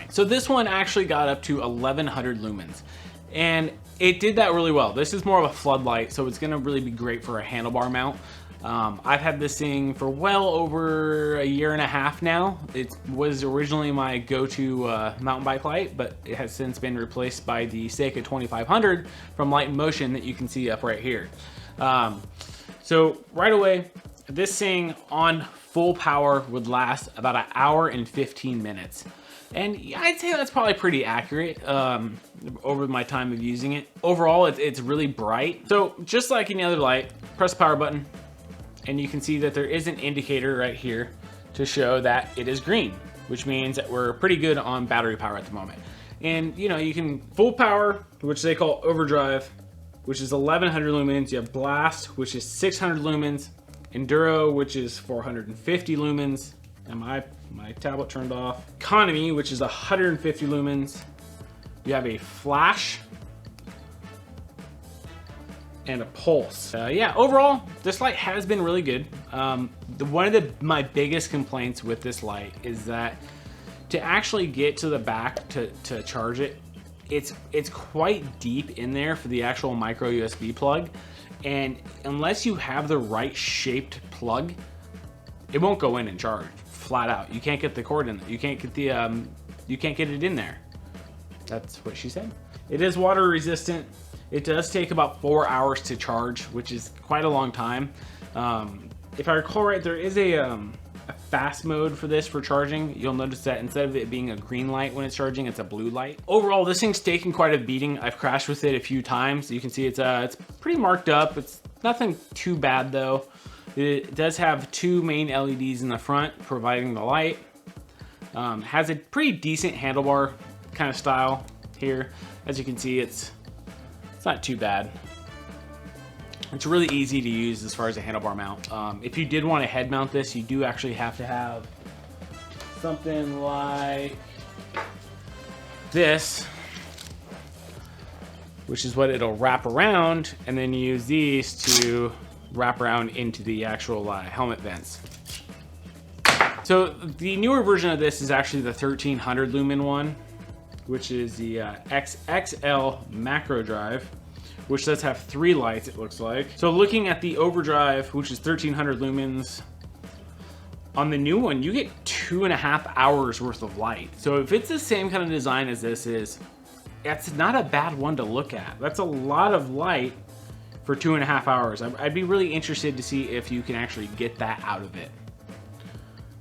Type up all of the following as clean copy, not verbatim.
So this one actually got up to 1100 lumens, and it did that really well. This is more of a floodlight, so it's gonna really be great for a handlebar mount. I've had this thing for well over a year and a half now. It was originally my go-to mountain bike light, but it has since been replaced by the Seika 2500 from Light in Motion that you can see up right here. So right away, this thing on full power would last about 1 hour and 15 minutes. And I'd say that's probably pretty accurate over my time of using it. Overall, it's really bright. So just like any other light, press the power button, and you can see that there is an indicator right here to show that it is green, which means that we're pretty good on battery power at the moment. And you know, you can full power, which they call overdrive, which is 1100 lumens. You have blast, which is 600 lumens. Enduro, which is 450 lumens. And my tablet turned off. Economy, which is 150 lumens. You have a flash and a pulse. Yeah, overall, this light has been really good. One of my biggest complaints with this light is that to actually get to the back to charge it, it's quite deep in there for the actual micro USB plug. And unless you have the right shaped plug, it won't go in and charge flat out. You can't get the cord in there. You can't get the you can't get it in there. That's what she said. It is water resistant. It does take about 4 hours to charge, which is quite a long time. If I recall right, there is a fast mode for this for charging. You'll notice that instead of it being a green light when it's charging, it's a blue light. Overall, this thing's taken quite a beating. I've crashed with it a few times. You can see it's pretty marked up. It's nothing too bad though. It does have 2 main LEDs in the front providing the light. Has a pretty decent handlebar kind of style here. As you can see, it's not too bad. It's really easy to use as far as a handlebar mount. If you did want to head mount this, you do actually have to have something like this, which is what it'll wrap around, and then you use these to wrap around into the actual helmet vents. So the newer version of this is actually the 1300 lumen one, which is the XXL macro drive, which does have 3 lights, it looks like. So looking at the overdrive, which is 1300 lumens, on the new one, you get 2.5 hours worth of light. So if it's the same kind of design as this is, that's not a bad one to look at. That's a lot of light for 2.5 hours. I'd be really interested to see if you can actually get that out of it,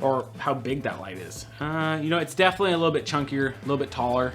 or how big that light is. You know, it's definitely a little bit chunkier, a little bit taller.